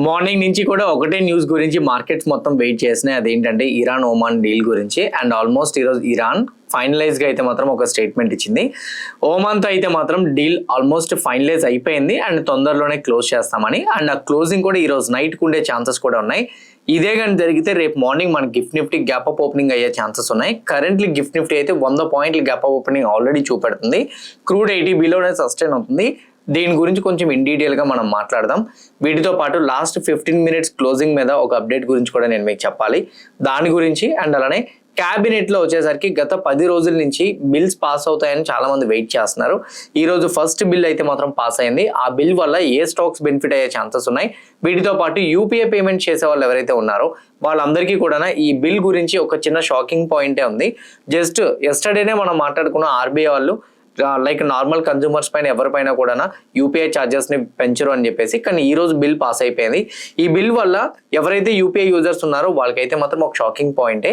Morning నుంచి కూడా ఒకటే న్యూస్ గురించి మార్కెట్స్ మొత్తం వెయిట్ చేసినాయి. అదేంటంటే ఇరాన్ ఒమాన్ డీల్ గురించి. అండ్ ఆల్మోస్ట్ ఈరోజు ఇరాన్ ఫైనలైజ్గా అయితే మాత్రం ఒక స్టేట్మెంట్ ఇచ్చింది. ఒమాన్తో అయితే మాత్రం డీల్ ఆల్మోస్ట్ ఫైనలైజ్ అయిపోయింది అండ్ తొందరలోనే క్లోజ్ చేస్తామని. అండ్ ఆ క్లోజింగ్ కూడా ఈరోజు నైట్కి ఉండే ఛాన్సెస్ కూడా ఉన్నాయి. ఇదే కానీ జరిగితే రేపు మార్నింగ్ మన gift Nifty gap up opening అయ్యే ఛాన్సెస్ ఉన్నాయి. కరెంట్లీ గిఫ్ట్ నిఫ్టీ అయితే 100 పాయింట్ల గ్యాప్ అప్ ఓపెనింగ్ ఆల్రెడీ చూపెడుతుంది. క్రూడ్ 80 బిలోనే సస్టైన్ అవుతుంది. దీని గురించి కొంచెం ఇన్ డీటెయిల్గా మనం మాట్లాడదాం. వీటితో పాటు లాస్ట్ 15 మినిట్స్ క్లోజింగ్ మీద ఒక అప్డేట్ గురించి కూడా నేను మీకు చెప్పాలి. దాని గురించి అండ్ అలానే క్యాబినెట్లో వచ్చేసరికి గత 10 రోజుల నుంచి బిల్స్ పాస్ అవుతాయని చాలా మంది వెయిట్ చేస్తున్నారు. ఈ రోజు ఫస్ట్ బిల్ అయితే మాత్రం పాస్ అయింది. ఆ బిల్ వల్ల ఏ స్టాక్స్ బెనిఫిట్ అయ్యే ఛాన్సెస్ ఉన్నాయి. వీటితో పాటు యూపీఐ పేమెంట్ చేసే వాళ్ళు ఎవరైతే ఉన్నారో వాళ్ళందరికీ కూడా ఈ బిల్ గురించి ఒక చిన్న షాకింగ్ పాయింటే ఉంది. జస్ట్ ఎస్టర్డేనే మనం మాట్లాడుకున్న ఆర్బీఐ వాళ్ళు లైక్ నార్మల్ కన్జ్యూమర్స్ పైన ఎవరిపైన కూడా యూపీఐ ఛార్జెస్ని పెంచరు అని చెప్పేసి, కానీ ఈ రోజు బిల్ పాస్ అయిపోయింది. ఈ బిల్ వల్ల ఎవరైతే యూపీఐ యూజర్స్ ఉన్నారో వాళ్ళకైతే మాత్రం ఒక షాకింగ్ పాయింటే.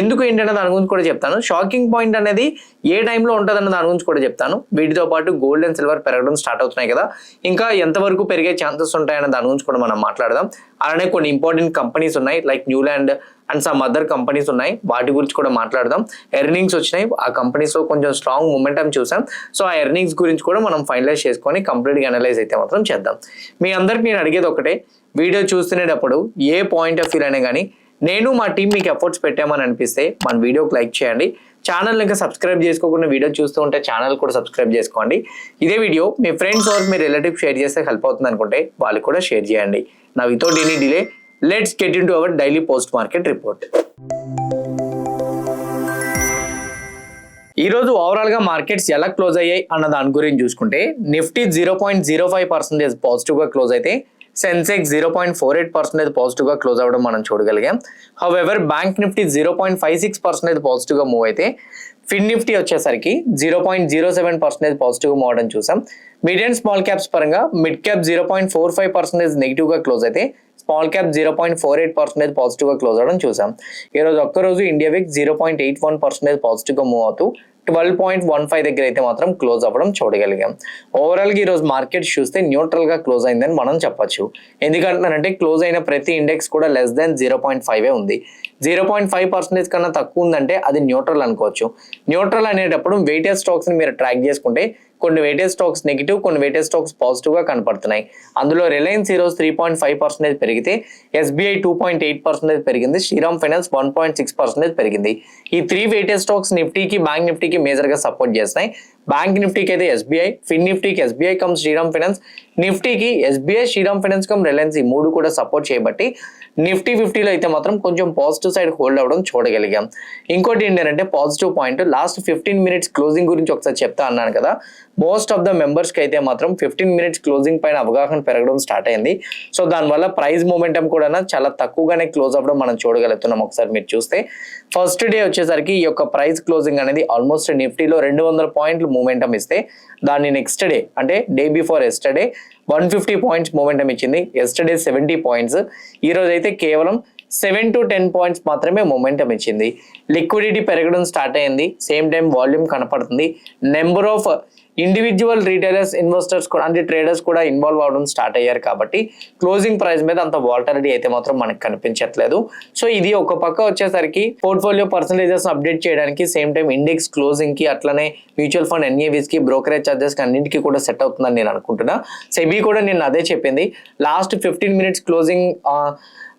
ఎందుకు ఏంటంటే దాని గురించి కూడా చెప్తాను. షాకింగ్ పాయింట్ అనేది ఏ టైంలో ఉంటుందన్న దాని గురించి కూడా చెప్తాను. వీటితో పాటు గోల్డ్ అండ్ సిల్వర్ పెరగడం స్టార్ట్ అవుతున్నాయి కదా, ఇంకా ఎంతవరకు పెరిగే ఛాన్సెస్ ఉంటాయన్న దాని గురించి కూడా మనం మాట్లాడదాం. అలానే కొన్ని ఇంపార్టెంట్ కంపెనీస్ ఉన్నాయి like Newland and some other companies ఉన్నాయి, వాటి గురించి కూడా మాట్లాడదాం. ఎర్నింగ్స్ వచ్చినాయి, ఆ కంపెనీస్లో కొంచెం స్ట్రాంగ్ మూమెంటం చూసాం. సో ఆ ఎర్నింగ్స్ గురించి కూడా మనం ఫైనలైజ్ చేసుకొని కంప్లీట్గా అనలైజ్ అయితే మాత్రం చేద్దాం. మీ అందరికి నేను అడిగేది ఒకటే, వీడియో చూస్తునేటప్పుడు ఏ పాయింట్ ఆఫ్ వ్యూ అయినా కానీ నేను మా టీం మీకు ఎఫర్ట్స్ పెట్టామని అనిపిస్తే మన వీడియోకి లైక్ చేయండి. ఛానల్ ఇంకా సబ్స్క్రైబ్ చేసుకోకుండా వీడియో చూస్తూ ఉంటే ఛానల్ కూడా సబ్స్క్రైబ్ చేసుకోండి. ఇదే వీడియో మీ ఫ్రెండ్స్ ఆర్ మీ రిలేటివ్ షేర్ చేస్తే హెల్ప్ అవుతుంది అనుకుంటే వాళ్ళకి కూడా షేర్ చేయండి. నా without any delay let's get into our daily post market report. ఈ రోజు ఓవరాల్ గా మార్కెట్స్ ఎలా క్లోజ్ అయ్యాయి అన్న దాని గురించి చూసుకుంటే నిఫ్టీ 0.05% పాజిటివ్ గా క్లోజ్ అయితే సెన్సెక్స్ 0.48% పాజిటివ్ గా క్లోజ్ అవ్వడం మనం చూడగలిగాం. హౌఎవర్ బ్యాంక్ నిఫ్టీ 0.56% పాజిటివ్ గా మూవ్ అయితే ఫిన్ నిఫ్టీ వచ్చేసరికి 0.07% పాజిటివ్ గా మూవ్ అవడం చూసాం. మిడ్ అండ్ స్మాల్ క్యాప్స్ పరంగా మిడ్ క్యాప్ 0.45% నెగిటివ్ గా క్లోజ్ అయితే స్మాల్ క్యాప్ 0.48% పాజిటివ్ గా క్లోజ్ అవడం చూసాం. ఈ రోజు ఒక్కరోజు ఇండియా విక్ 0.81% పాజిటివ్ గా మూవ్ అవుతూ 12.15 దగ్గర అయితే మాత్రం క్లోజ్ అవ్వడం చూడగలిగాం. ఓవరాల్ గా ఈ రోజు మార్కెట్ చూస్తే న్యూట్రల్ గా క్లోజ్ అయిందని మనం చెప్పొచ్చు. ఎందుకంటే క్లోజ్ అయిన ప్రతి ఇండెక్స్ కూడా లెస్ దాన్ 0.5 ఉంది. 0.5% కన్నా తక్కువ ఉందంటే అది న్యూట్రల్ అనుకోవచ్చు. న్యూట్రల్ అనేటప్పుడు వెయిటెడ్ స్టాక్స్ ని మీరు ట్రాక్ చేసుకుంటే కొన్ని వెయిటెడ్ స్టాక్స్ నెగిటివ్, కొన్ని వెయిటెడ్ స్టాక్స్ పాజిటివ్ గా కనపడుతున్నాయి. అందులో రిలయన్స్ ఈరోజు 3.5% పెరిగితే ఎస్బీఐ 2.8% పెరిగింది, శ్రీరామ్ ఫైనాన్స్ 1.6% పెరిగింది. ఈ 3 వెయిటెడ్ స్టాక్స్ నిఫ్టీకి బ్యాంక్ నిఫ్టీకి మేజర్ గా సపోర్ట్ చేస్తున్నాయి. బ్యాంక్ నిఫ్టీకి అయితే ఎస్బీఐ, ఫిన్ నిఫ్టీకి ఎస్బీఐ కమ్ శ్రీరామ్ ఫైనాన్స్, నిఫ్టీకి SBI Shriram finance cum Reliance, ఈ 3 కూడా సపోర్ట్ చేయబట్టి నిఫ్టీ 50లో అయితే మాత్రం కొంచెం పాజిటివ్ సైడ్ హోల్డ్ అవ్వడం చూడగలిగాం. ఇంకోటి ఏంటంటే positive point last 15 minutes closing గురించి ఒకసారి చెప్తా అన్నాను కదా. మోస్ట్ ఆఫ్ ద మెంబర్స్ కి అయితే మాత్రం 15 మినిట్స్ క్లోజింగ్ పైన అవగాహన పెరగడం స్టార్ట్ అయింది. సో దానివల్ల ప్రైస్ మూమెంటం కూడా చాలా తక్కువగానే క్లోజ్ అవ్వడం మనం చూడగలుగుతున్నాం. ఒకసారి మీరు చూస్తే ఫస్ట్ డే వచ్చేసరికి ఈ యొక్క ప్రైస్ క్లోజింగ్ అనేది ఆల్మోస్ట్ నిఫ్టీలో 200 పాయింట్లు మూమెంటం ఇస్తే దాన్ని నెక్స్ట్ డే అంటే day before yesterday 150 points momentum ఇచ్చింది. ఎస్టర్డే 70 పాయింట్స్, ఈ రోజు అయితే కేవలం 7 to 10 పాయింట్స్ మాత్రమే మూమెంటం ఇచ్చింది. లిక్విడిటీ పెరగడం స్టార్ట్ అయింది, సేమ్ టైం వాల్యూమ్ కనపడుతుంది. Number of individual retailers, investors కూడా అంటే ట్రేడర్స్ కూడా ఇన్వాల్వ్ అవడం స్టార్ట్ అయ్యారు. కాబట్టి క్లోజింగ్ ప్రైస్ మీద అంత వాలటిలిటీ అయితే మాత్రం మనకు కనిపించట్లేదు. సో ఇది ఒక పక్క వచ్చేసరికి పోర్ట్ఫోలియో పర్సంటేజెస్ అప్డేట్ చేయడానికి, సేమ్ టైం ఇండెక్స్ క్లోజింగ్ కి, అట్లనే మ్యూచువల్ ఫండ్ ఎన్ఏవిస్ కి, బ్రోకరేజ్ చార్జెస్ కి అన్నింటికి కూడా సెట్ అవుతుందని నేను అనుకుంటున్నా. సెబీ కూడా నేను అదే చెప్పింది. Last 15 minutes closing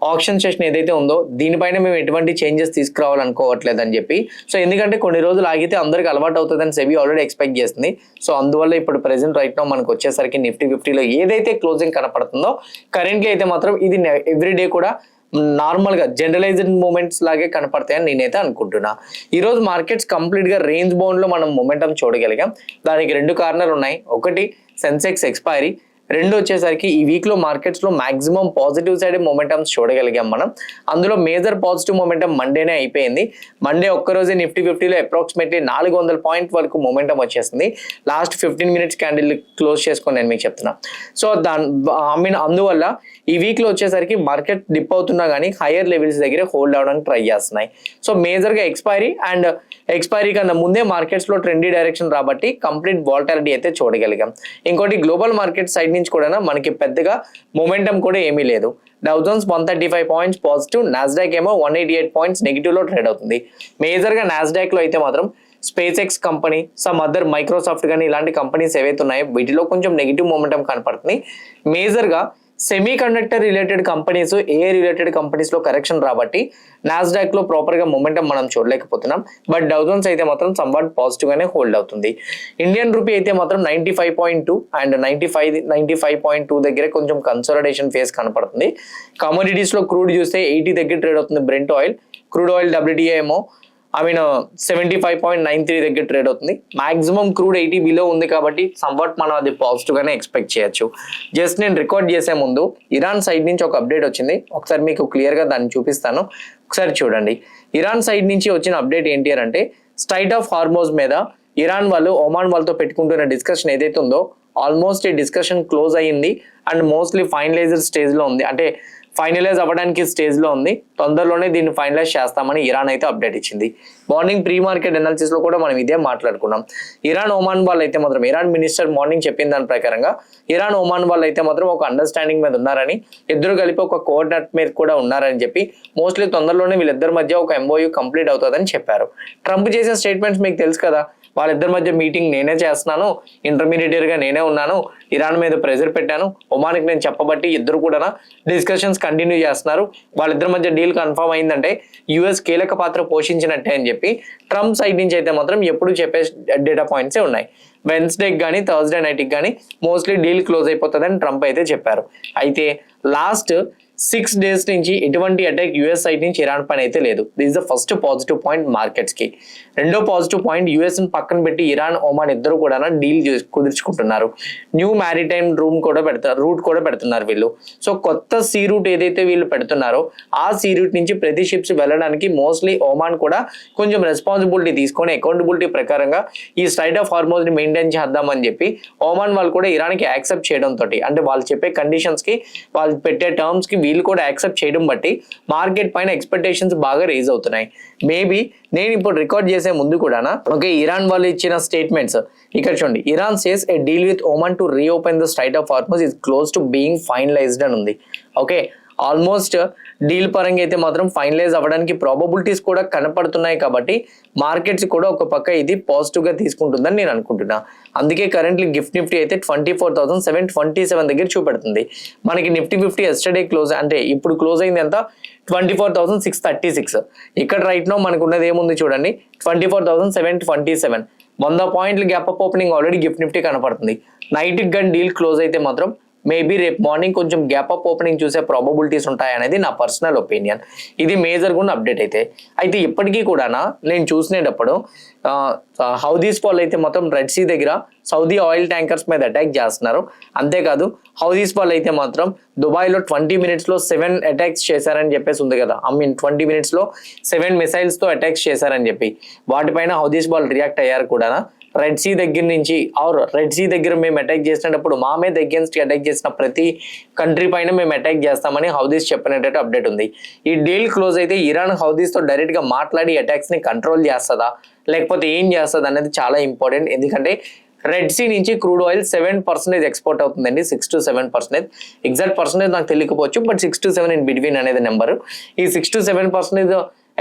option session ఏదైతే ఉందో దీనిపైన మేము ఎటువంటి చేంజెస్ తీసుకురావాలనుకోవట్లేదు అని చెప్పి. సో ఎందుకంటే కొన్ని రోజులు ఆగితే అందరికి అలవాటు అవుతుందని సెబీ ఆల్రెడీ ఎక్స్పెక్ట్ చేస్తుంది. సో అందువల్ల ఇప్పుడు ప్రెసెంట్ రైట్ నో మనకు వచ్చేసరికి నిఫ్టీ 50లో ఏదైతే క్లోజింగ్ కనపడుతుందో కరెంట్లీ అయితే మాత్రం ఇది ఎవ్రీడే కూడా నార్మల్ గా జనరలైజ్డ్ మూమెంట్స్ లాగే కనపడతాయని నేనైతే అనుకుంటున్నా. ఈ రోజు మార్కెట్స్ కంప్లీట్ గా రేంజ్ బౌండ్ లో మనం మూమెంటం చూడగలిగాం. దానికి 2 కారణాలు ఉన్నాయి. ఒకటి సెన్సెక్స్ ఎక్స్పైరీ, 2 వచ్చేసరికి ఈ వీక్ లో మార్కెట్స్ లో మాక్సిమం పాజిటివ్ సైడ్ మొమెంటమ్స్ చూడగలిగాం మనం. అందులో మేజర్ పాజిటివ్ మొమెంటం మండేనే అయిపోయింది. మండే ఒక్కరోజే నిఫ్టీ 50లో అప్రాక్సిమేట్లీ 400 పాయింట్ వరకు మొమెంటం వచ్చేసింది. లాస్ట్ 15 మినిట్స్ క్యాండిల్ క్లోజ్ చేసుకొని నేను మీకు చెప్తున్నా. సో అందువల్ల ఈ వీక్ లో వచ్చేసరికి మార్కెట్ డిప్ అవుతున్నా కానీ హైయర్ లెవెల్స్ దగ్గర హోల్డ్ అవడానికి ట్రై చేస్తున్నాయి. సో మేజర్ గా ఎక్స్పైరీ అండ్ ఎక్స్పైరీ కన్నా ముందే మార్కెట్స్ లో ట్రెండీ డైరెక్షన్ రాబట్టి కంప్లీట్ వాలటాలిటీ అయితే చూడగలిగాం. ఇంకోటి గ్లోబల్ మార్కెట్ సైడ్ నుంచి కూడా మనకి పెద్దగా మొమెంటం కూడా ఏమీ లేదు. Dow Jones 135 points positive, Nasdaq ఏమో 188 పాయింట్స్ నెగిటివ్ లో ట్రేడ్ అవుతుంది. మేజర్ గా నాస్డాక్ లో అయితే మాత్రం SpaceX company, some other Microsoft కానీ ఇలాంటి కంపెనీస్ ఏవైతే ఉన్నాయో వీటిలో కొంచెం నెగిటివ్ మొమెంటం కనపడుతుంది. మేజర్ గా సెమీ కండక్టర్ రిలేటెడ్ కంపెనీస్, ఏ రిలేటెడ్ కంపెనీస్ లో కరెక్షన్ రాబట్టి నాస్డాక్ లో ప్రాపర్ గా మొమెంటం మనం చూడలేకపోతున్నాం. బట్ డౌ జోన్స్ అయితే మాత్రం సమ్వాట్ పాజిటివ్ గానే హోల్డ్ అవుతుంది. ఇండియన్ రూపీ అయితే మాత్రం 95.2 అండ్ 95.2 దగ్గర కొంచెం కన్సాలిడేషన్ ఫేస్ కనపడుతుంది. కమోడిటీస్ లో క్రూడ్ చూస్తే 80 దగ్గర ట్రేడ్ అవుతుంది. Brent oil, crude oil WTI ఏమో 75.93 దగ్గర ట్రేడ్ అవుతుంది. మాక్సిమం క్రూడ్ 80 బిలో ఉంది కాబట్టి సమ్వాట్ మనం అది పాజిటివ్ గానే ఎక్స్పెక్ట్ చేయొచ్చు. జస్ట్ నేను రికార్డ్ చేసే ముందు ఇరాన్ సైడ్ నుంచి ఒక అప్డేట్ వచ్చింది, ఒకసారి మీకు క్లియర్ గా దాన్ని చూపిస్తాను, ఒకసారి చూడండి. ఇరాన్ సైడ్ నుంచి వచ్చిన అప్డేట్ ఏంటి అని అంటే, స్ట్రైట్ ఆఫ్ హార్మోజ్ మీద ఇరాన్ వాళ్ళు ఒమాన్ వాళ్ళతో పెట్టుకుంటున్న డిస్కషన్ ఏదైతే ఉందో ఆల్మోస్ట్ ఈ డిస్కషన్ క్లోజ్ అయ్యింది అండ్ మోస్ట్లీ ఫైనలైజర్ స్టేజ్ లో ఉంది. అంటే ఫైనలైజ్ అవ్వడానికి స్టేజ్ లో ఉంది. తొందరలోనే దీన్ని ఫైనలైజ్ చేస్తామని ఇరాన్ అయితే అప్డేట్ ఇచ్చింది. మార్నింగ్ ప్రీ మార్కెట్ అనాలిసిస్ లో కూడా మనం ఇదే మాట్లాడుకున్నాం. ఇరాన్ ఒమాన్ వాళ్ళు అయితే మాత్రం, ఇరాన్ మినిస్టర్ మార్నింగ్ చెప్పిన దాని ప్రకారంగా ఇరాన్ ఒమాన్ వాళ్ళు అయితే మాత్రం ఒక అండర్స్టాండింగ్ మీద ఉన్నారని, ఇద్దరు కలిపి ఒక కోఆర్డినేట్ మీద కూడా ఉన్నారని చెప్పి మోస్ట్లీ తొందరలోనే వీళ్ళిద్దరి మధ్య ఒక MOU కంప్లీట్ అవుతుందని చెప్పారు. ట్రంప్ చేసిన స్టేట్మెంట్స్ మీకు తెలుసు కదా, వాళ్ళిద్దరి మధ్య మీటింగ్ నేనే చేస్తున్నాను, ఇంటర్మీడియట్ గా నేనే ఉన్నాను, ఇరాన్ మీద ప్రెజర్ పెట్టాను, ఒమాన్కి నేను చెప్పబట్టి ఇద్దరు కూడా డిస్కషన్స్ కంటిన్యూ చేస్తున్నారు, వాళ్ళిద్దరి మధ్య డీల్ కన్ఫర్మ్ అయిందంటే US కీలక పాత్ర పోషించినట్టే అని చెప్పి ట్రంప్ సైడ్ నుంచి అయితే మాత్రం ఎప్పుడు చెప్పే డేటా పాయింట్సే ఉన్నాయి. వెన్స్డేకి కానీ థర్స్డే నైట్కి కానీ మోస్ట్లీ డీల్ క్లోజ్ అయిపోతుందని ట్రంప్ అయితే చెప్పారు. అయితే లాస్ట్ 6 days నుంచి ఎటువంటి అటాక్ US సైడ్ నుంచి ఇరాన్ పైన అయితే లేదు. This the first positive point markets కి. రెండో పాజిటివ్ పాయింట్ US ని పక్కన పెట్టి ఇరాన్ ఒమాన్ ఇద్దరు కూడా డీల్ కుదుర్చుకుంటున్నారు. న్యూ మ్యారిటైమ్ రూట్ కూడా పెడుతున్నారు వీళ్ళు. సో కొత్త సీ రూట్ ఏదైతే వీళ్ళు పెడుతున్నారో ఆ సీ రూట్ నుంచి ప్రతి షిప్స్ వెళ్ళడానికి మోస్ట్లీ ఒమాన్ కూడా కొంచెం రెస్పాన్సిబిలిటీ తీసుకొని అకౌంటబిలిటీ ప్రకారంగా ఈ స్ట్రైట్ ఆఫ్ హార్మోజ్ ని మెయింటైన్ చేద్దామని చెప్పి ఒమాన్ వాళ్ళు కూడా ఇరాన్కి యాక్సెప్ట్ చేయడం తోటి, అంటే వాళ్ళు చెప్పే కండిషన్స్ కి, వాళ్ళు పెట్టే టర్మ్స్ కి వీళ్ళు కూడా యాక్సెప్ట్ చేయడం బట్టి మార్కెట్ పైన ఎక్స్పెక్టేషన్స్ బాగా రేజ్ అవుతున్నాయి. మేబీ నేను ఇప్పుడు రికార్డ్ చేసే ముందు కూడా ఓకే, ఇరాన్ వాళ్ళు ఇచ్చిన స్టేట్మెంట్స్ ఇక్కడ చూడండి. Iran says a deal with Oman to reopen the Strait of Hormuz is close to being finalised అని ఉంది. ఓకే, ఆల్మోస్ట్ డీల్ పరంగా అయితే మాత్రం ఫైనలైజ్ అవ్వడానికి ప్రాబబిలిటీస్ కూడా కనపడుతున్నాయి కాబట్టి మార్కెట్స్ కూడా ఒక పక్క ఇది పాజిటివ్ గా తీసుకుంటుందని నేను అనుకుంటున్నా. అందుకే కరెంట్లీ నిఫ్టీ అయితే 24,727 దగ్గర చూపెడుతుంది. మనకి నిఫ్టీ 50 ఎస్టర్డే క్లోజ్, అంటే ఇప్పుడు క్లోజ్ అయింది ఎంత, 24,636. ఇక్కడ రైట్ నో మనకు ఉన్నది ఏముంది చూడండి, 24,727. 100 పాయింట్లు gap up opening already Nifty కనపడుతుంది. నైట్ గన్ డీల్ క్లోజ్ అయితే మాత్రం మేబీ రేపు మార్నింగ్ కొంచెం గ్యాప్ అప్ ఓపెనింగ్ చూసే ప్రాబబిలిటీస్ ఉంటాయనేది నా పర్సనల్ ఒపీనియన్. ఇది మేజర్గా ఉన్న అప్డేట్ అయితే ఇప్పటికీ కూడా నేను చూసినప్పుడు హౌదీస్ వాళ్ళు అయితే మొత్తం రెడ్ సీ దగ్గర సౌదీ ఆయిల్ ట్యాంకర్స్ మీద అటాక్ చేస్తున్నారు. అంతేకాదు హౌదీస్ వాళ్ళు అయితే మాత్రం దుబాయ్లో 20 minutes లో 7 attacks చేశారని చెప్పేసి ఉంది కదా, 20 minutes లో 7 missiles తో అటాక్స్ చేశారని చెప్పి వాటిపైన హౌదీస్ వాళ్ళు రియాక్ట్ అయ్యారు కూడా. రెడ్ సీ దగ్గర నుంచి రెడ్ సీ దగ్గర మేము అటాక్ చేసినప్పుడు మా మీద అగేన్స్ట్ అటాక్ చేసిన ప్రతి కంట్రీ పైన మేము అటాక్ చేస్తామని హౌదీస్ చెప్పినట్టు అప్డేట్ ఉంది. ఈ డీల్ క్లోజ్ అయితే ఇరాన్ హౌదీస్ తో డైరెక్ట్ గా మాట్లాడి అటాక్స్ ని కంట్రోల్ చేస్తుందా లేకపోతే ఏం చేస్తుంది అనేది చాలా ఇంపార్టెంట్. ఎందుకంటే రెడ్ సీ నుంచి క్రూడ్ ఆయిల్ 7% ఎక్స్పోర్ట్ అవుతుందండి, 6 to 7%. ఎగ్జాక్ట్ పర్సెంటేజ్ నాకు తెలియకపోవచ్చు, బట్ 6 to 7 ఇన్ బిట్వీన్ అనేది నెంబర్. ఈ 6 to 7%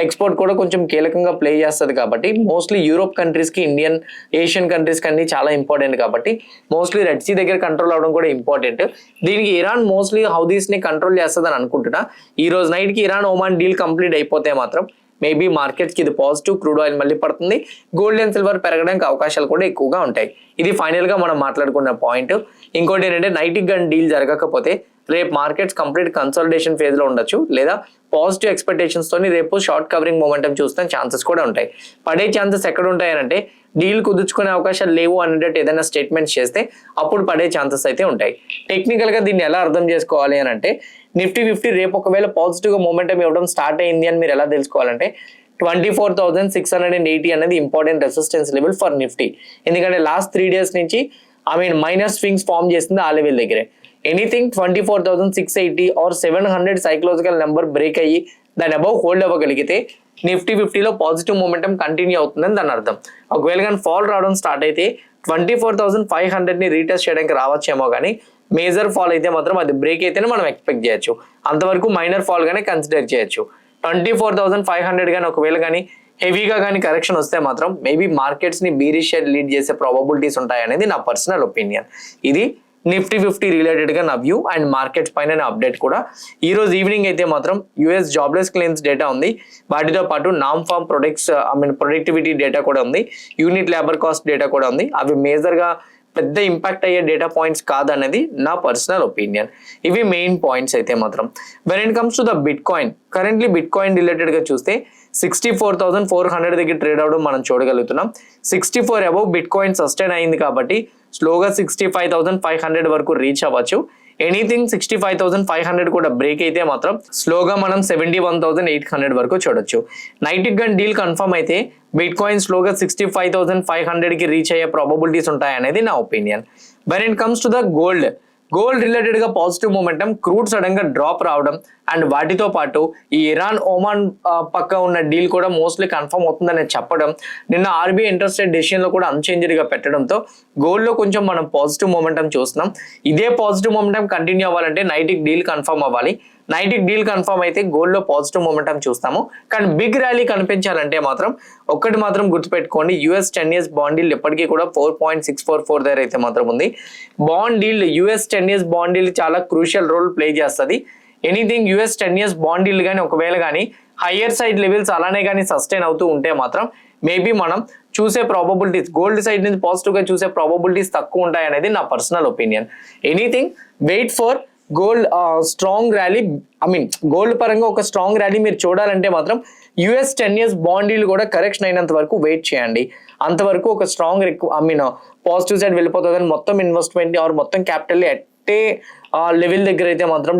ఎక్స్పోర్ట్ కూడా కొంచెం కీలకంగా ప్లే చేస్తుంది కాబట్టి మోస్ట్లీ యూరోప్ కంట్రీస్ కి, ఇండియన్ ఏషియన్ కంట్రీస్ కి అన్ని చాలా ఇంపార్టెంట్ కాబట్టి మోస్ట్లీ రెడ్ సీ దగ్గర కంట్రోల్ అవడం కూడా ఇంపార్టెంట్. దీనికి ఇరాన్ మోస్ట్లీ హౌదీస్ ని కంట్రోల్ చేస్తుంది అని అనుకుంటున్నా. ఈ రోజు నైట్ కి ఇరాన్ ఒమాన్ డీల్ కంప్లీట్ అయిపోతే మాత్రం మేబీ మార్కెట్స్ కి ఇది పాజిటివ్, క్రూడ్ ఆయిల్ మళ్ళీ పడుతుంది, గోల్డ్ అండ్ సిల్వర్ పెరగడానికి అవకాశాలు కూడా ఎక్కువగా ఉంటాయి. ఇది ఫైనల్ గా మనం మాట్లాడుకున్న పాయింట్. ఇంకోటి ఏంటంటే నైట్ గన్ డీల్ జరగకపోతే రేపు మార్కెట్స్ కంప్లీట్ కన్సాలిడేషన్ ఫేజ్ లో ఉండొచ్చు, లేదా పాజిటివ్ ఎక్స్పెక్టేషన్స్ తోని రేపు షార్ట్ కవరింగ్ మొమెంటం చూస్తే ఛాన్సెస్ కూడా ఉంటాయి. పడే ఛాన్సెస్ ఎక్కడ ఉంటాయనంటే డీల్ కుదుర్చుకునే అవకాశాలు లేవు అనేటట్టు ఏదైనా స్టేట్మెంట్స్ చేస్తే అప్పుడు పడే ఛాన్సెస్ అయితే ఉంటాయి. టెక్నికల్ గా దీన్ని ఎలా అర్థం చేసుకోవాలి అని అంటే నిఫ్టీ 50 రేపు ఒకవేళ పాజిటివ్ గా మొమెంటం ఇవ్వడం స్టార్ట్ అయింది అని మీరు ఎలా తెలుసుకోవాలంటే 24,680 అనేది important resistance level for Nifty. ఎందుకంటే లాస్ట్ 3 days నుంచి మైనస్ స్వింగ్స్ ఫామ్ చేసింది ఆ లెవెల్ దగ్గరే. Anything 24,680 or 700 psychological number break అయ్యి దాని అబౌవ్ హోల్డ్ అవ్వగలిగితే నిఫ్టీ 50లో పాజిటివ్ మూమెంటం కంటిన్యూ అవుతుందని దాని అర్థం. ఒకవేళ కానీ ఫాల్ రావడం స్టార్ట్ అయితే 24,500ని రీటెస్ట్ చేయడానికి రావచ్చేమో, కానీ మేజర్ ఫాల్ అయితే మాత్రం అది బ్రేక్ అయితేనే మనం ఎక్స్పెక్ట్ చేయొచ్చు. అంతవరకు మైనర్ ఫాల్ గానే కన్సిడర్ చేయొచ్చు. 24,500 కానీ ఒకవేళ కానీ హెవీగా కానీ కరెక్షన్ వస్తే మాత్రం మేబీ మార్కెట్స్ ని బీరిష్ షేర్ లీడ్ చేసే ప్రాబబిలిటీస్ ఉంటాయి అనేది నా పర్సనల్ ఒపీనియన్. ఇది నిఫ్టీ 50 రిలేటెడ్ గా నా వ్యూ అండ్ మార్కెట్స్ పైన నా అప్డేట్ కూడా. ఈ రోజు ఈవినింగ్ అయితే మాత్రం యుఎస్ జాబ్లెస్ క్లెయిమ్స్ డేటా ఉంది, వాటితో పాటు నామ్ ఫార్మ్ ప్రొడక్టివిటీ డేటా కూడా ఉంది, యూనిట్ లేబర్ కాస్ట్ డేటా కూడా ఉంది. అవి మేజర్ గా పెద్ద ఇంపాక్ట్ అయ్యే డేటా పాయింట్స్ కాదనేది నా పర్సనల్ ఒపీనియన్. ఇవి మెయిన్ పాయింట్స్ అయితే మాత్రం. When it comes to the bit coin, currently bit coin related గా చూస్తే 64,400 దగ్గర ట్రేడ్ అవడం మనం చూడగలుగుతున్నాం. 64 అబౌవ్ బిట్ కాయిన్ సస్టైన్ అయింది కాబట్టి స్లోగా 65,500 వరకు రీచ్ అవ్వచ్చు. ఎనీథింగ్ 65,500 కూడా బ్రేక్ అయితే మాత్రం స్లోగా మనం 71,800 వరకు చూడొచ్చు. నైట్ గన్ డీల్ కన్ఫర్మ్ అయితే బిట్ కాయిన్ స్లోగా 65,500 కి రీచ్ అయ్యే ప్రాబబిలిటీస్ ఉంటాయనేది నా opinion. When it comes to the gold related గా పాజిటివ్ మూమెంటం, క్రూడ్ సడన్ గా డ్రాప్ రావడం అండ్ వాటితో పాటు ఈ ఇరాన్ ఒమాన్ పక్క ఉన్న డీల్ కూడా మోస్ట్లీ కన్ఫర్మ్ అవుతుందని చెప్పడం, నిన్న ఆర్బీఐ ఇంట్రెస్ట్ రేట్ డెసిషన్ లో కూడా అన్చేంజ్డ్ గా పెట్టడంతో గోల్డ్ లో కొంచెం మనం పాజిటివ్ మూమెంటం చూస్తున్నాం. ఇదే పాజిటివ్ మూమెంటం కంటిన్యూ అవ్వాలంటే నైట్ డీల్ కన్ఫర్మ్ అవ్వాలి. నైట్ డీల్ కన్ఫర్మ్ అయితే గోల్డ్ లో పాజిటివ్ మూమెంటం చూస్తాము. కానీ బిగ్ ర్యాలీ కనిపించాలంటే మాత్రం ఒక్కటి మాత్రం గుర్తుపెట్టుకోండి, యుఎస్ 10 years బాండ్ డీల్ ఎప్పటికీ కూడా 4.644 దగ్గర అయితే మాత్రం ఉంది. Bond deal US 10 years bond deal చాలా క్రూషియల్ రోల్ ప్లే చేస్తుంది. Anything US 10 years bond deal కానీ ఒకవేళ కానీ హయ్యర్ సైడ్ లెవెల్స్ అలానే కానీ సస్టైన్ అవుతూ ఉంటే మాత్రం మేబీ మనం చూసే ప్రాబబిలిటీస్ గోల్డ్ సైడ్ నుంచి పాజిటివ్ గా చూసే ప్రాబబిలిటీస్ తక్కువ ఉంటాయి అనేది నా personal opinion. Anything wait for gold strong rally, gold పరంగా ఒక స్ట్రాంగ్ ర్యాలీ మీరు చూడాలంటే మాత్రం యుఎస్ 10 years బాండ్ డీల్ కూడా కరెక్షన్ అయినంత వరకు వెయిట్ చేయండి. అంతవరకు ఒక స్ట్రాంగ్ పాజిటివ్ సైడ్ వెళ్ళిపోతుందని మొత్తం ఇన్వెస్ట్మెంట్ ఆర్ మొత్తం క్యాపిటల్ ఎట్టే లెవెల్ దగ్గర అయితే మాత్రం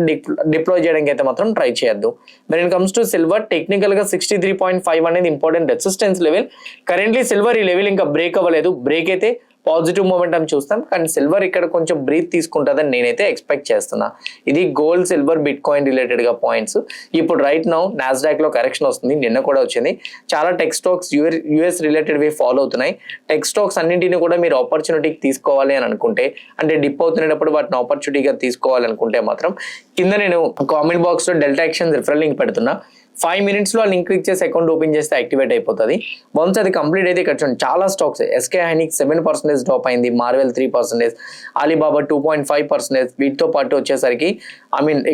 డిప్లాయ్ చేయడానికి అయితే మాత్రం ట్రై చేయొద్దు. When it comes to silver, technical గా 63.5 అనేది important resistance level. Currently silver ఈ లెవెల్ ఇంకా బ్రేక్ అవ్వలేదు. బ్రేక్ అయితే పాజిటివ్ మూమెంటం చూస్తాం, కానీ సిల్వర్ ఇక్కడ కొంచెం బ్రీత్ తీసుకుంటుందని నేనైతే ఎక్స్పెక్ట్ చేస్తున్నా. ఇది gold, silver, bit coin related గా పాయింట్స్. ఇప్పుడు రైట్ నౌ నాస్డాక్ లో కరెక్షన్ వస్తుంది, నిన్న కూడా వచ్చింది. చాలా టెక్ స్టాక్స్ యుఎస్ రిలేటెడ్ వే ఫాలో అవుతున్నాయి. టెక్ స్టాక్స్ అన్నింటినీ కూడా మీరు ఆపర్చునిటీకి తీసుకోవాలి అని అనుకుంటే, అంటే డిప్ అవుతున్నప్పుడు వాటిని ఆపర్చునిటీగా తీసుకోవాలనుకుంటే మాత్రం కింద నేను కామెంట్ బాక్స్ లో డెల్టా యాక్షన్ రిఫరల్ లింక్ పెడుతున్నా. 5 minutes లో లింక్ క్లిక్ చేసి అకౌంట్ ఓపెన్ చేస్తే యాక్టివేట్ అయిపోతుంది. వన్స్ అది కంప్లీట్ అయితే ఇక్కడ చూడండి చాలా స్టాక్స్, ఎస్కే హైనిక్ 7% డ్రాప్ అయింది, మార్వెల్ 3%, అలీబాబా 2.5%. వీటితో పాటు వచ్చేసరికి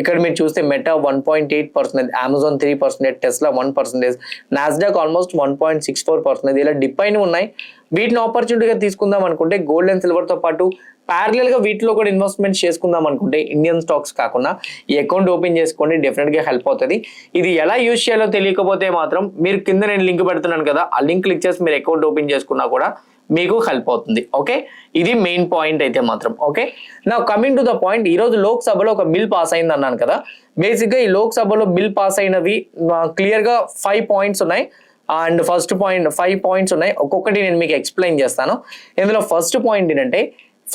ఇక్కడ మీరు చూస్తే meta 1.8%, Amazon 3%, Tesla 1%, Nasdaq almost 1.64%. ఇలా డిప్ అయిన ఉన్నాయి. వీటిని ఆపర్చునిటీగా తీసుకుందాం అనుకుంటే గోల్డ్ అండ్ సిల్వర్ తో పాటు ప్యారలల్ గా వీటిలో కూడా ఇన్వెస్ట్మెంట్ చేసుకుందాం అనుకుంటే ఇండియన్ స్టాక్స్ కాకుండా ఈ అకౌంట్ ఓపెన్ చేసుకోండి, డెఫినెట్ గా హెల్ప్ అవుతుంది. ఇది ఎలా యూజ్ చేయాలో తెలియకపోతే మాత్రం మీరు కింద నేను లింక్ పెడుతున్నాను కదా, ఆ లింక్ క్లిక్ చేసి మీరు అకౌంట్ ఓపెన్ చేసుకున్నా కూడా మీకు హెల్ప్ అవుతుంది. ఓకే, ఇది మెయిన్ పాయింట్ అయితే మాత్రం. ఓకే, నా కమింగ్ టు ద పాయింట్, ఈ రోజు లోక్సభలో ఒక బిల్ పాస్ అయింది అన్నాను కదా. బేసిక్ గా ఈ లోక్సభలో బిల్ పాస్ అయినవి క్లియర్ గా 5 points ఉన్నాయి. అండ్ ఫస్ట్ పాయింట్ 5 points ఉన్నాయి. ఒక్కొక్కటి నేను మీకు ఎక్స్ప్లెయిన్ చేస్తాను. ఇందులో ఫస్ట్ పాయింట్ ఏంటంటే,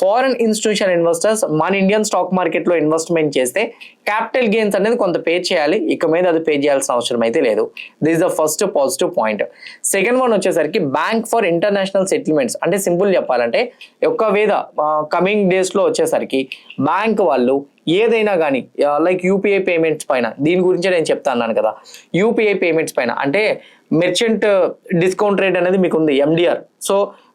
ఫారెన్ ఇన్స్టిట్యూషన్ ఇన్వెస్టర్స్ మన ఇండియన్ స్టాక్ మార్కెట్ లో ఇన్వెస్ట్మెంట్ చేస్తే క్యాపిటల్ గెయిన్స్ అనేది కొంత పే చేయాలి, ఇక మీద అది పే చేయాల్సిన అవసరం అయితే లేదు. This is the first positive point. Second one వచ్చేసరికి బ్యాంక్ ఫర్ ఇంటర్నేషనల్ సెటిల్మెంట్స్, అంటే సింపుల్ చెప్పాలంటే ఒకవేళ కమింగ్ డేస్ లో వచ్చేసరికి బ్యాంక్ వాళ్ళు ఏదైనా కానీ లైక్ యూపీఐ పేమెంట్స్ పైన, దీని గురించి నేను చెప్తా అన్నాను కదా, యూపీఐ పేమెంట్స్ పైన అంటే మెర్చెంట్ డిస్కౌంట్ రేట్ అనేది మీకు ఉంది ఎండిఆర్. సో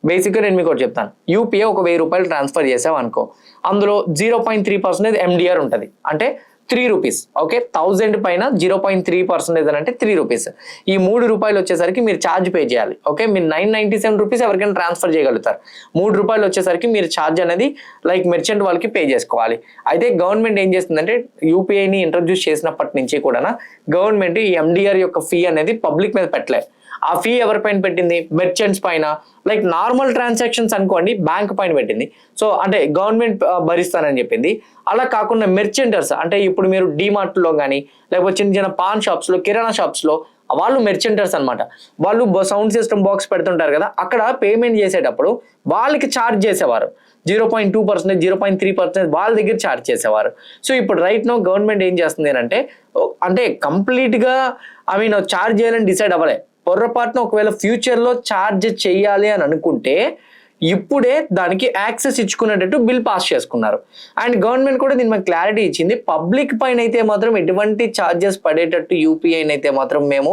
బేసిక్గా నేను మీకు ఒకటి చెప్తాను, యూపీఐ ఒక 1000 రూపాయలు ట్రాన్స్ఫర్ చేసావు అనుకో, అందులో 0.3% ఎండిఆర్ ఉంటుంది, అంటే 3 rupees. ఓకే, 1000 పైన 0.3% అని అంటే 3 rupees. ఈ 3 రూపాయలు వచ్చేసరికి మీరు ఛార్జ్ పే చేయాలి. ఓకే, మీరు 997 rupees ఎవరికైనా ట్రాన్స్ఫర్ చేయగలుగుతారు. 3 రూపాయలు వచ్చేసరికి మీరు ఛార్జ్ అనేది లైక్ మెర్చెంట్ వాళ్ళకి పే చేసుకోవాలి. అయితే గవర్నమెంట్ ఏం చేస్తుందంటే యూపీఐని ఇంట్రడ్యూస్ చేసినప్పటి నుంచి కూడా గవర్నమెంట్ ఈ ఎండిఆర్ యొక్క ఫీ అనేది పబ్లిక్ మీద పెట్టలేదు. ఆ ఫీ ఎవరిపైన పెట్టింది? మెర్చెంట్స్ పైన. లైక్ నార్మల్ ట్రాన్సాక్షన్స్ అనుకోండి బ్యాంక్ పైన పెట్టింది, సో అంటే గవర్నమెంట్ భరిస్తానని చెప్పింది. అలా కాకుండా మెర్చెంటర్స్ అంటే ఇప్పుడు మీరు డిమార్ట్లో కానీ లేకపోతే చిన్న చిన్న పాన్ షాప్స్లో, కిరాణా షాప్స్లో వాళ్ళు మెర్చెంటర్స్ అనమాట. వాళ్ళు సౌండ్ సిస్టమ్ బాక్స్ పెడుతుంటారు కదా, అక్కడ పేమెంట్ చేసేటప్పుడు వాళ్ళకి ఛార్జ్ చేసేవారు. 0.2%, 0.3% వాళ్ళ దగ్గర ఛార్జ్ చేసేవారు. సో ఇప్పుడు రైట్ నో గవర్నమెంట్ ఏం చేస్తుంది అంటే కంప్లీట్గా ఛార్జ్ చేయాలని డిసైడ్ అవ్వలే. పొర్రపాటున ఒకవేళ ఫ్యూచర్లో ఛార్జ్ చేయాలి అని అనుకుంటే ఇప్పుడే దానికి యాక్సెస్ ఇచ్చుకునేటట్టు బిల్ పాస్ చేసుకున్నారు. అండ్ గవర్నమెంట్ కూడా దీని మీద క్లారిటీ ఇచ్చింది. పబ్లిక్ పైన అయితే మాత్రం ఎటువంటి ఛార్జెస్ పడేటట్టు యూపీఐని అయితే మాత్రం మేము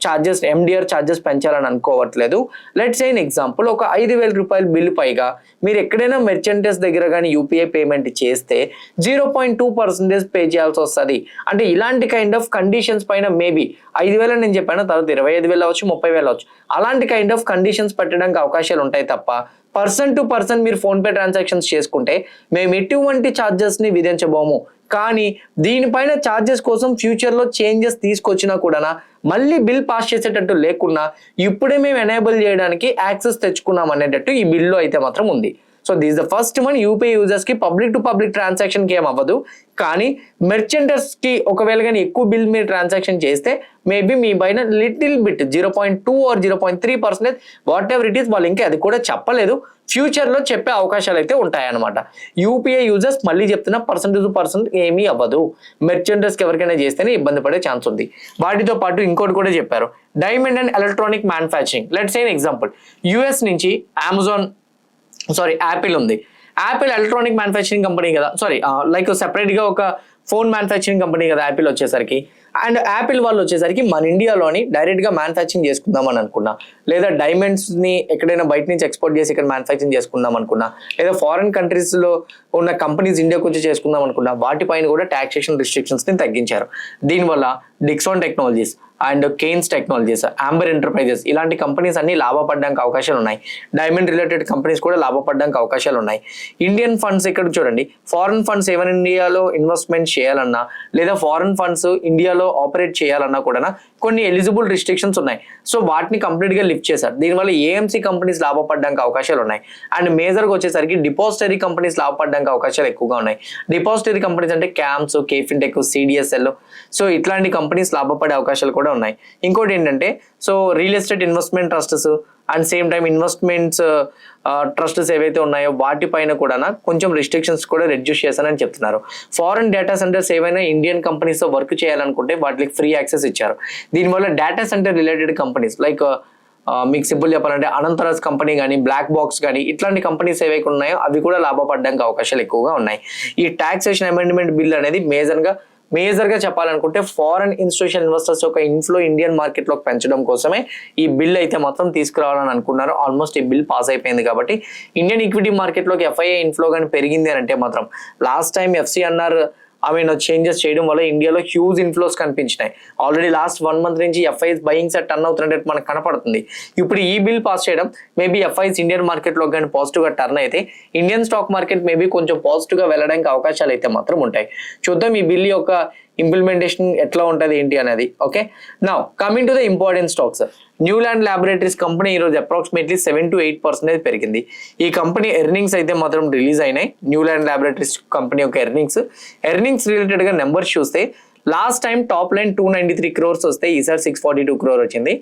ఛార్జెస్ MDR ఛార్జెస్ పెంచాలని అనుకోవట్లేదు. లెట్స్ సే ఎగ్జాంపుల్ ఒక 5,000 రూపాయల బిల్లు పైగా మీరు ఎక్కడైనా మెర్చెంటెస్ దగ్గర కానీ యూపీఐ పేమెంట్ చేస్తే 0.2% పే చేయాల్సి వస్తుంది. అంటే ఇలాంటి కైండ్ ఆఫ్ కండిషన్స్ పైన మేబీ 5,000 నేను చెప్పాను, తర్వాత 25,000 అవచ్చు, 30,000 అవచ్చు, అలాంటి కైండ్ ఆఫ్ కండిషన్స్ పెట్టడానికి అవకాశాలు ఉంటాయి తప్ప పర్సన్ టు పర్సన్ మీరు ఫోన్పే ట్రాన్సాక్షన్స్ చేసుకుంటే మేము ఎటువంటి ఛార్జెస్ ని విధించబోము. కానీ దీనిపైన ఛార్జెస్ కోసం ఫ్యూచర్ లో చేంజెస్ తీసుకొచ్చినా కూడా మళ్ళీ బిల్ పాస్ చేసేటట్టు లేకున్నా ఇప్పుడే మేము ఎనేబుల్ చేయడానికి యాక్సెస్ తెచ్చుకున్నాం అనేటట్టు ఈ బిల్లో అయితే మాత్రం ఉంది. So this the first one. UPI users కి పబ్లిక్ టు పబ్లిక్ ట్రాన్సాక్షన్ కి ఏం అవ్వదు, కానీ మెర్చెంటర్స్ కి ఒకవేళ కానీ ఎక్కువ బిల్ మీరు ట్రాన్సాక్షన్ చేస్తే మేబీ మీ పైన little bit 0.2 or 0.3% what ever it is, వాళ్ళు ఇంకా అది కూడా చెప్పలేదు, ఫ్యూచర్ లో చెప్పే అవకాశాలు అయితే ఉంటాయన్నమాట. యూపీఐ యూజర్స్ మళ్ళీ చెప్తున్నా % ఏమీ అవ్వదు, మెర్చెంటర్స్ కి ఎవరికైనా చేస్తేనే ఇబ్బంది పడే ఛాన్స్ ఉంది. వాటితో పాటు ఇంకోటి కూడా చెప్పారు, diamond and electronic manufacturing. Let's say example, US నుంచి యాపిల్ ఉంది. యాపిల్ ఎలక్ట్రానిక్ మ్యానుఫ్యాక్చరింగ్ కంపెనీ కదా, లైక్ సెపరేట్ గా ఒక ఫోన్ మ్యానుఫ్యాక్చరింగ్ కంపెనీ కదా యాపిల్ వచ్చేసరికి. అండ్ యాపిల్ వాళ్ళు వచ్చేసరికి మన ఇండియాలోని డైరెక్ట్ గా మ్యానుఫ్యాక్చరింగ్ చేసుకుందాం అని అనుకున్నా, లేదా డైమండ్స్ ని ఎక్కడైనా బయట నుంచి ఎక్స్పోర్ట్ చేసి ఇక్కడ మ్యానుఫ్యాక్చరింగ్ చేసుకుందాం అనుకున్నా, లేదా ఫారెన్ కంట్రీస్ లో ఉన్న కంపెనీస్ ఇండియాకి వచ్చి చేసుకుందాం అనుకున్నా, వాటిపైన కూడా టాక్సేషన్ రిస్ట్రిక్షన్స్ ని తగ్గించారు. దీనివల్ల Dixon Technologies and Kaynes Technologies, Amber Enterprises ఇలాంటి కంపెనీస్ అన్ని లాభపడడానికి అవకాశాలు ఉన్నాయి. డైమండ్ రిలేటెడ్ కంపెనీస్ కూడా లాభపడడానికి అవకాశాలు ఉన్నాయి. ఇండియన్ ఫండ్స్ ఇక్కడ చూడండి, ఫారెన్ ఫండ్స్ ఏమైనా ఇండియాలో ఇన్వెస్ట్మెంట్ చేయాలన్నా లేదా ఫారెన్ ఫండ్స్ ఇండియాలో ఆపరేట్ చేయాలన్నా కూడా కొన్ని ఎలిజిబుల్ రిస్ట్రిక్షన్స్ ఉన్నాయి. సో వాటిని కంప్లీట్ గా లిఫ్ట్ చేశారు. దీనివల్ల ఏఎంసీ కంపెనీస్ లాభపడడానికి అవకాశాలు ఉన్నాయి. అండ్ మేజర్గా వచ్చేసరికి డిపాజిటరీ కంపెనీస్ లాభపడడానికి అవకాశాలు ఎక్కువగా ఉన్నాయి. డిపాజిటరీ కంపెనీస్ అంటే క్యామ్స్, కేఫిన్టెక్, CDSL, సో ఇట్లాంటి కంపెనీస్ లాభపడే అవకాశాలు కూడా ఉన్నాయి. ఇంకోటి ఏంటంటే real estate investment trusts and same time investments trusts ఏవైతే ఉన్నాయో వాటిపైన కూడా కొంచెం రిస్ట్రిక్షన్స్ కూడా రెడ్యూస్ చేశానని చెప్తున్నారు. ఫారెన్ డేటా సెంటర్స్ ఏవైనా ఇండియన్ కంపెనీస్ తో వర్క్ చేయాలనుకుంటే వాటికి ఫ్రీ యాక్సెస్ ఇచ్చారు. దీనివల్ల data centre related companies like మీకు సింపుల్ చెప్పాలంటే అనంతరాజ్ కంపెనీ కానీ, బ్లాక్ బాక్స్ కానీ ఇట్లాంటి కంపెనీస్ ఏవైతే ఉన్నాయో అవి కూడా లాభపడడానికి అవకాశాలు ఎక్కువగా ఉన్నాయి. ఈ టాక్సేషన్ అమెండ్మెంట్ బిల్ అనేది మేజర్ గా చెప్పాలనుకుంటే ఫారెన్ ఇన్స్టిట్యూషన్ ఇన్వెస్టర్స్ యొక్క ఇన్ఫ్లో ఇండియన్ మార్కెట్ లోకి పెంచడం కోసమే ఈ బిల్ అయితే మొత్తం తీసుకురావాలని అనుకున్నారు. ఆల్మోస్ట్ ఈ బిల్ పాస్ అయిపోయింది కాబట్టి ఇండియన్ ఈక్విటీ మార్కెట్ లోకి FII ఇన్ఫ్లో కానీ పెరిగింది అని అంటే మాత్రం లాస్ట్ టైం FCNR చేంజెస్ చేయడం వల్ల ఇండియాలో హ్యూజ్ ఇన్ఫ్లోస్ కనిపించినాయి. ఆల్రెడీ లాస్ట్ 1 month నుంచి FIIs బయింగ్ సెట్ టర్న్ అవుతున్నట్టు మనకు కనపడుతుంది. ఇప్పుడు ఈ బిల్ పాస్ చేయడం మేబీ FIIs ఇండియన్ మార్కెట్ లో కానీ పాజిటివ్ గా టర్న్ అయితే ఇండియన్ స్టాక్ మార్కెట్ మేబీ కొంచెం పాజిటివ్ గా వెళ్ళడానికి అవకాశాలు అయితే మాత్రం ఉంటాయి. చూద్దాం ఈ బిల్ యొక్క ఇంప్లిమెంటేషన్ ఎట్లా ఉంటుంది ఏంటి అనేది. Okay, now coming to the important stocks. Newland laboratories company ఈరోజు అప్రాక్సిమేట్లీ 7 to 8% పెరిగింది. ఈ కంపెనీ ఎర్నింగ్స్ అయితే మాత్రం రిలీజ్ అయినాయి. న్యూలాండ్ ల్యాబొరేటరీస్ కంపెనీ యొక్క ఎర్నింగ్స్ రిలేటెడ్ గా నెంబర్స్ చూస్తే last time top line 293 crores వస్తే ఈసారి 642 crore వచ్చింది.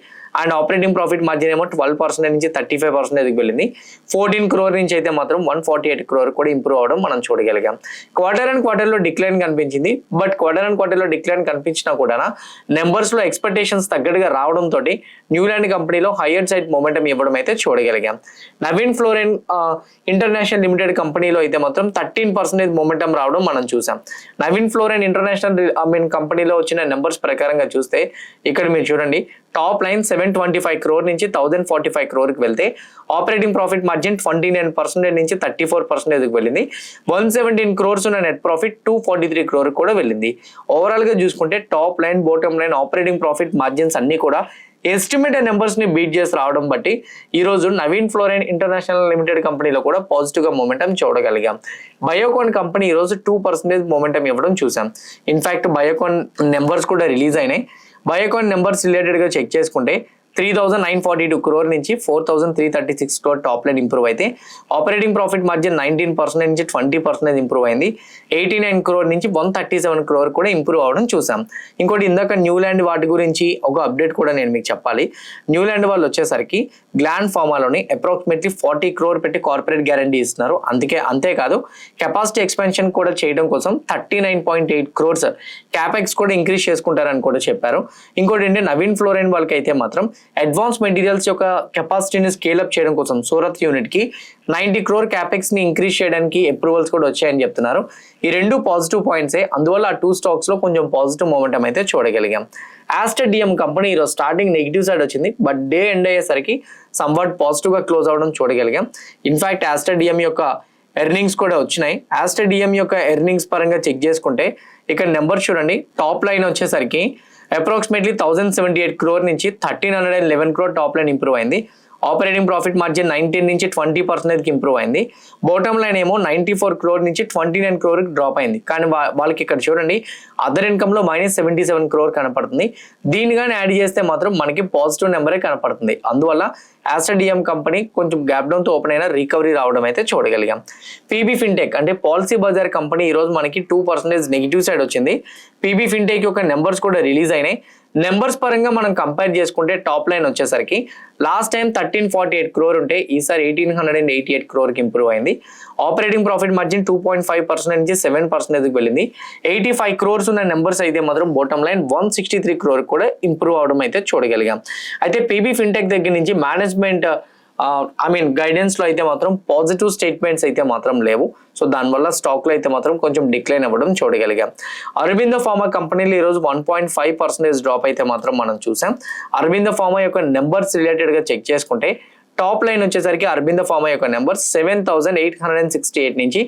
అండ్ ఆపరేటింగ్ ప్రాఫిట్ మార్జిన్ ఏమో 12% నుంచి 35% వెళ్ళింది. 14 crore నుంచి అయితే మాత్రం 148 crore కూడా ఇంప్రూవ్ అవడం మనం చూడగలిగాం. క్వార్టర్ లో డిక్లైన్ కనిపించింది. బట్ క్వార్టర్ లో డిక్లైన్ కనిపించినా కూడా నెంబర్స్ లో ఎక్స్పెక్టేషన్స్ తగ్గట్టుగా రావడంతో న్యూలాండ్ కంపెనీలో హయ్యర్ సైడ్ మొమెంటం ఇవ్వడం అయితే చూడగలిగాం. నవీన్ ఫ్లోరైన్ ఇంటర్నేషనల్ లిమిటెడ్ కంపెనీలో అయితే మాత్రం 13% మొమెంటం రావడం మనం చూసాం. నవీన్ ఫ్లోరైన్ ఇంటర్నేషనల్ కంపెనీలో వచ్చిన నెంబర్స్ ప్రకారంగా చూస్తే ఇక్కడ మీరు చూడండి, టాప్ లైన్ 725 crore నుంచి 1045 crore కి వెళ్తే ఆపరేటింగ్ ప్రాఫిట్ మార్జిన్ 29% నుంచి 34% వెళ్ళింది. 117 crores ఉన్న నెట్ ప్రాఫిట్ 243 crore కూడా వెళ్ళింది. ఓవరాల్ గా చూసుకుంటే top line, bottom line, operating profit margins అన్ని కూడా ఎస్టిమేటెడ్ నెంబర్స్ ని బీట్ చేసి రావడం బట్టి ఈ రోజు నవీన్ ఫ్లోరైన్ ఇంటర్నేషనల్ లిమిటెడ్ కంపెనీలో కూడా పాజిటివ్ గా మొమెంటం చూడగలిగాం. బయోకాన్ కంపెనీ ఈ రోజు 2% మొమెంటం ఇవ్వడం చూసాం. ఇన్ఫాక్ట్ బయోకాన్ నెంబర్స్ కూడా రిలీజ్ అయినాయి. బయోకాన్ నెంబర్స్ రిలేటెడ్ గా చెక్ చేసుకుంటే 3,942 crore నుంచి 4,336 crore టాప్ లైన్ ఇంప్రూవ్ అయితే ఆపరేటింగ్ ప్రాఫిట్ మార్జిన్ 19% నుంచి 20% ఇంప్రూవ్ అయింది. 89 crore నుంచి 137 crore కూడా ఇంప్రూవ్ అవడం చూసాం. ఇంకోటి ఇందాక న్యూలాండ్ వాటి గురించి ఒక అప్డేట్ కూడా నేను మీకు చెప్పాలి. న్యూలాండ్ వాళ్ళు వచ్చేసరికి గ్లాండ్ ఫార్మాలోని అప్రాక్సిమేట్లీ 40 crore పెట్టి కార్పొరేట్ గ్యారంటీ ఇస్తున్నారు. అంతేకాదు కెపాసిటీ ఎక్స్పెన్షన్ కూడా చేయడం కోసం 39.8 crores క్యాపెక్స్ కూడా ఇంక్రీజ్ చేసుకుంటారని కూడా చెప్పారు. ఇంకోటి ఏంటంటే నవీన్ ఫ్లోరైన్ వాళ్ళకి అయితే మాత్రం అడ్వాన్స్ మెటీరియల్స్ యొక్క కెపాసిటీని స్కేల్ అప్ చేయడం కోసం సూరత్ యూనిట్ కి 90 crore క్యాపెక్స్ ని ఇంక్రీజ్ చేయడానికి అప్రూవల్స్ కూడా వచ్చాయని చెప్తున్నారు. ఈ రెండు పాజిటివ్ పాయింట్సే, అందువల్ల ఆ 2 స్టాక్స్ లో కొంచెం పాజిటివ్ మూమెంటం అయితే చూడగలిగాం. ఆస్టర్ డిఎం కంపెనీ ఈరోజు స్టార్టింగ్ నెగిటివ్ సైడ్ వచ్చింది, బట్ డే ఎండ్ అయ్యేసరికి సంవాట్ పాజిటివ్ గా క్లోజ్ అవడం చూడగలిగాం. ఇన్ఫాక్ట్ ఆస్టర్ డిఎం యొక్క ఎర్నింగ్స్ కూడా వచ్చినాయి. ఆస్టర్ డిఎం యొక్క ఎర్నింగ్స్ పరంగా చెక్ చేసుకుంటే ఇక్కడ నెంబర్ చూడండి. టాప్ లైన్ వచ్చేసరికి అప్రాక్సిమేట్లీ 1,078 crore నుంచి 1,311 crore టాప్ లైన్ ఇంప్రూవ్ అయింది. ఆపరేటింగ్ ప్రాఫిట్ మార్జిన్ 19 నుంచి 20% ఇంప్రూవ్ అయింది. బాటమ్ లైన్ ఏమో 94 crore నుంచి 29 crore డ్రాప్ అయింది. కానీ వాళ్ళకి ఇక్కడ చూడండి అదర్ ఇన్కమ్ లో -77 crore కనపడుతుంది. దీని కానీ యాడ్ చేస్తే మాత్రం మనకి పాజిటివ్ నెంబరే కనపడుతుంది. అందువల్ల ఆస్టర్ డిఎం కంపెనీ కొంచెం గ్యాప్ డౌన్ తో ఓపెన్ అయినా రికవరీ రావడం అయితే చూడగలిగాం. పీబీ ఫిన్టెక్ అంటే పాలసీ బజార్ కంపెనీ ఈ రోజు మనకి 2% నెగిటివ్ సైడ్ వచ్చింది. పీబీ ఫిన్టెక్ యొక్క నెంబర్స్ కూడా రిలీజ్ అయినాయి. నెంబర్స్ పరంగా మనం కంపేర్ చేసుకుంటే టాప్ లైన్ వచ్చేసరికి లాస్ట్ టైం 1,348 crore ఉంటే ఈసారి 1,888 crore కి ఇంప్రూవ్ అయింది. ఆపరేటింగ్ ప్రాఫిట్ మార్జిన్ 2.5% నుంచి 7% వెళ్ళింది. 85 crores ఉన్న నెంబర్స్ అయితే మాత్రం బాటమ్ లైన్ 163 crore కూడా ఇంప్రూవ్ అవడం అయితే చూడగలిగాం. అయితే పీబీ ఫిన్టెక్ దగ్గర నుంచి మేనేజ్మెంట్ గైడెన్స్ లో అయితే మాత్రం పాజిటివ్ స్టేట్మెంట్స్ అయితే మాత్రం లేవు. సో దానివల్ల స్టాక్ లో అయితే మాత్రం కొంచెం డిక్లైన్ అవ్వడం చూడగలిగాం. అరబిందో ఫార్మా కంపెనీలో ఈరోజు 1.5% డ్రాప్ అయితే మాత్రం మనం చూసాం. అరబిందో ఫార్మా యొక్క నెంబర్స్ రిలేటెడ్ గా చెక్ చేసుకుంటే టాప్ లైన్ వచ్చేసరికి అరబిందో ఫార్మా యొక్క నెంబర్ 7,868 నుంచి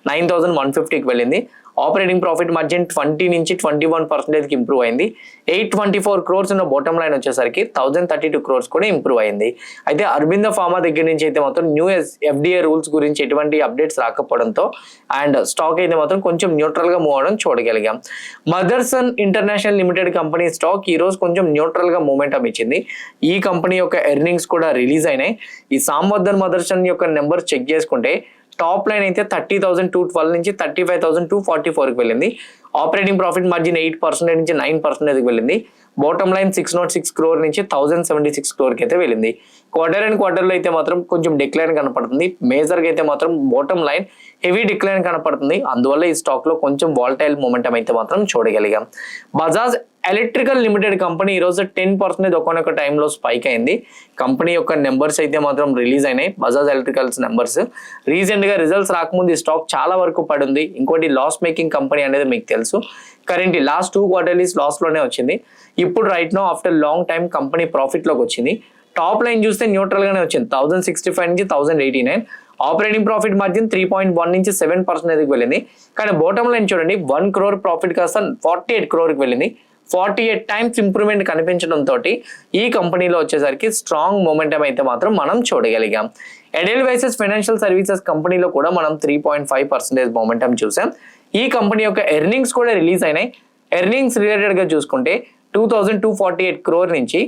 9,150కి వెళ్ళింది. ఆపరేటింగ్ ప్రాఫిట్ మార్జిన్ 20 నుంచి 21% ఇంప్రూవ్ అయింది. 824 crores ఉన్న బాటమ్ లైన్ వచ్చేసరికి 1,032 crores కూడా ఇంప్రూవ్ అయింది. అయితే అరబిందో ఫార్మా దగ్గర నుంచి అయితే మాత్రం న్యూ ఎఫ్డిఏ రూల్స్ గురించి ఎటువంటి అప్డేట్స్ రాకపోవడంతో అండ్ స్టాక్ అయితే మాత్రం కొంచెం న్యూట్రల్ గా మూవ్ అవడం చూడగలిగాం. Motherson international limited company stock ఈ రోజు కొంచెం న్యూట్రల్ గా మూమెంటం ఇచ్చింది. ఈ కంపెనీ యొక్క ఎర్నింగ్స్ కూడా రిలీజ్ అయినాయి. ఈ సాంవద్దన్ మదర్సన్ యొక్క నెంబర్ చెక్ చేసుకుంటే టాప్ లైన్ అయితే 30,212 నుంచి 35,244కి వెళ్ళింది. ఆపరేటింగ్ ప్రాఫిట్ మార్జిన్ 8% నుంచి 9%కి వెళ్ళింది. బాటమ్ లైన్ 606 crore నుంచి 1,076 crore అయితే వెళ్ళింది. క్వార్టర్ అండ్ క్వార్టర్లో అయితే మాత్రం కొంచెం డిక్లైన్ కనపడుతుంది. మేజర్గా అయితే మాత్రం బాటమ్ లైన్ హెవీ డిక్లైన్ కనపడుతుంది. అందువల్ల ఈ స్టాక్ లో కొంచెం వాలటైల్ మూమెంటం అయితే మాత్రం చూడగలిగాం. బజాజ్ ఎలక్ట్రికల్ లిమిటెడ్ కంపెనీ ఈ రోజు 10% ఒకనొక టైంలో స్పైక్ అయింది. కంపెనీ యొక్క నెంబర్స్ అయితే మాత్రం రిలీజ్ అయినాయి. బజాజ్ ఎలక్ట్రికల్స్ నెంబర్స్ రీసెంట్ గా రిజల్ట్స్ రాకముందు ఈ స్టాక్ చాలా వరకు పడింది. ఇంకోటి లాస్ మేకింగ్ కంపెనీ అనేది మీకు తెలుసు. కరెంట్లీ లాస్ట్ 2 quarters లాస్ లోనే వచ్చింది. ఇప్పుడు right now after long time company profit లోకి వచ్చింది. టాప్ లైన్ చూస్తే న్యూట్రల్ గానే వచ్చింది. 1,065 నుంచి 1,089. ఆపరేటింగ్ ప్రాఫిట్ మార్జిన్ 3.1 నుంచి 7% వెళ్ళింది. కానీ బాటమ్ లైన్ చూడండి 1 crore ప్రాఫిట్ కాస్త 48 crore వెళ్ళింది. 48 times ఇంప్రూవ్మెంట్ కనిపించడంతో ఈ కంపెనీలో వచ్చేసరికి స్ట్రాంగ్ మూమెంటం అయితే మాత్రం మనం చూడగలిగాం. ఎడెల్వైస్ ఫైనాన్షియల్ సర్వీసెస్ కంపెనీలో కూడా మనం 3.5% మూమెంటం చూసాం. ఈ కంపెనీ యొక్క ఎర్నింగ్స్ కూడా రిలీజ్ అయినాయి. ఎర్నింగ్స్ రిలేటెడ్ గా చూసుకుంటే 2,248 crore నుంచి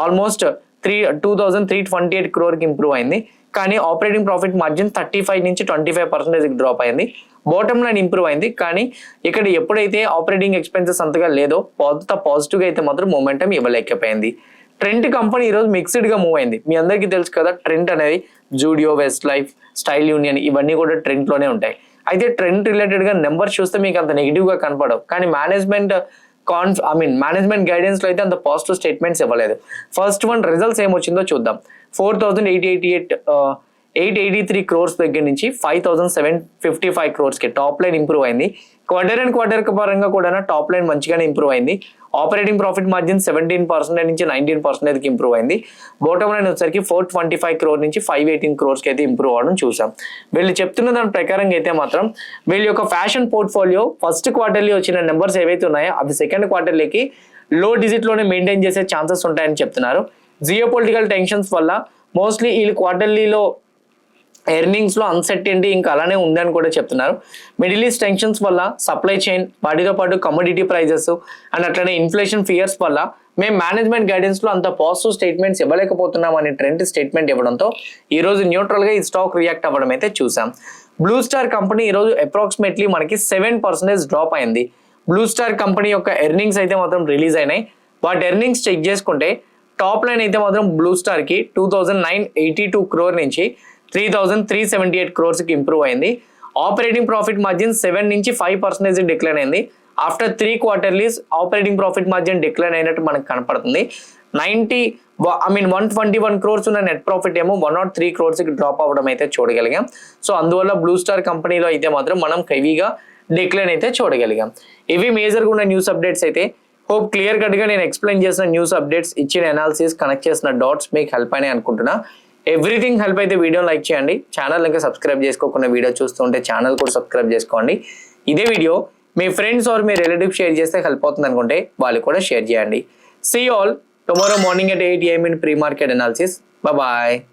ఆల్మోస్ట్ 2,328 crore కి ఇంప్రూవ్ అయింది. కానీ ఆపరేటింగ్ ప్రాఫిట్ మార్జిన్ 35 నుంచి 25% డ్రాప్ అయింది. బాటమ్ లైన్ ఇంప్రూవ్ అయింది. కానీ ఇక్కడ ఎప్పుడైతే ఆపరేటింగ్ ఎక్స్పెన్సెస్ అంతగా లేదో పాజిటివ్గా అయితే మాత్రం మూమెంటం ఇవ్వలేకపోయింది. ట్రెంట్ కంపెనీ ఈరోజు మిక్స్డ్ గా మూవ్ అయింది. మీ అందరికీ తెలుసు కదా, ట్రెంట్ అనేది Zudio, west life, style union ఇవన్నీ కూడా ట్రెంట్ లోనే ఉంటాయి. అయితే ట్రెంట్ రిలేటెడ్ గా నెంబర్ చూస్తే మీకు అంత నెగిటివ్ గా కనపడవు. కానీ మేనేజ్మెంట్ గైడెన్స్ లో అయితే అంత పాజిటివ్ స్టేట్మెంట్స్ ఇవ్వలేదు. ఫస్ట్ వన్ రిజల్ట్స్ ఏమొచ్చిందో చూద్దాం. 4,883 crores దగ్గర నుంచి 5,755 crores కి టాప్ లైన్ ఇంప్రూవ్ అయింది. క్వార్టర్ అండ్ క్వార్టర్ పరంగా కూడా టాప్ లైన్ మంచిగానే ఇంప్రూవ్ అయింది. ఆపరేటింగ్ ప్రాఫిట్ మార్జిన్ 17% నుంచి 19% కి ఇంప్రూవ్ అయింది. బాటమ్ లైన్ వచ్చేసరికి 425 crore నుంచి 518 crores కి అయితే ఇంప్రూవ్ అవడం చూసాం. వీళ్ళు చెప్తున్న దాని ప్రకారంగా అయితే మాత్రం వీళ్ళ యొక్క ఫ్యాషన్ పోర్ట్ఫోలియో ఫస్ట్ క్వార్టర్లీ వచ్చిన నెంబర్స్ ఏవైతే ఉన్నాయో అవి సెకండ్ క్వార్టర్లీకి లో డిజిట్ లోనే మెయింటైన్ చేసే ఛాన్సెస్ ఉంటాయని చెప్తున్నారు. జియోపొలిటికల్ టెన్షన్స్ వల్ల మోస్ట్లీ ఈ క్వార్టర్లీలో ఎర్నింగ్స్ లో అన్సర్టెనిటీ ఇంకా అలానే ఉందని కూడా చెప్తున్నారు. మిడిల్ ఈస్ట్ టెన్షన్స్ వల్ల సప్లై చైన్ వాటితో పాటు కమోడిటీ ప్రైజెస్ అండ్ అట్లనే ఇన్ఫ్లేషన్ ఫియర్స్ వల్ల మేము మేనేజ్మెంట్ గైడెన్స్ లో అంత పాజిటివ్ స్టేట్మెంట్స్ ఇవ్వలేకపోతున్నాం అనే ట్రెండ్ స్టేట్మెంట్ ఇవ్వడంతో ఈ రోజు న్యూట్రల్ గా ఈ స్టాక్ రియాక్ట్ అవ్వడం అయితే చూసాం. బ్లూ స్టార్ కంపెనీ ఈ రోజు అప్రాక్సిమేట్లీ మనకి 7% డ్రాప్ అయింది. బ్లూ స్టార్ కంపెనీ యొక్క ఎర్నింగ్స్ అయితే మాత్రం రిలీజ్ అయినాయి. వాటి ఎర్నింగ్స్ చెక్ చేసుకుంటే టాప్ లైన్ అయితే మాత్రం బ్లూ స్టార్ కి 2982 crore నుంచి 3378 crores కి ఇంప్రూవ్ అయింది. ఆపరేటింగ్ ప్రాఫిట్ మార్జిన్ 7 నుంచి 5% డిక్లైన్ అయింది. After 3 quarterlies operating profit margin decline అయినట్టు మనకు కనపడుతుంది. 121 crores ఉన్న నెట్ ప్రాఫిట్ ఏమో 103 crores కి డ్రాప్ అవ్వడం అయితే చూడగలిగాం. సో అందువల్ల బ్లూ స్టార్ కంపెనీలో అయితే మాత్రం మనం హెవీగా డిక్లైన్ అయితే చూడగలిగాం. ఇవి మేజర్గా ఉన్న న్యూస్ అప్డేట్స్ అయితే. హోప్ క్లియర్ కట్ గా నేను ఎక్స్ప్లెయిన్ చేసిన న్యూస్ అప్డేట్స్, ఇచ్చిన అనాలిసిస్, కనెక్ట్ చేసిన డాట్స్ మీకు హెల్ప్ అయినాయి అనుకుంటున్నా. ఎవ్రీథింగ్ హెల్ప్ అయితే వీడియో లైక్ చేయండి. ఛానల్ ఇంకా సబ్స్క్రైబ్ చేసుకోకుండా వీడియో చూస్తుంటే ఛానల్ కూడా సబ్స్క్రైబ్ చేసుకోండి. ఇదే వీడియో మీ ఫ్రెండ్స్ ఆర్ మీ రిలేటివ్ షేర్ చేస్తే హెల్ప్ అవుతుంది అనుకుంటే వాళ్ళు కూడా షేర్ చేయండి. See all tomorrow morning at 8 AM in pre-market analysis. Bye bye.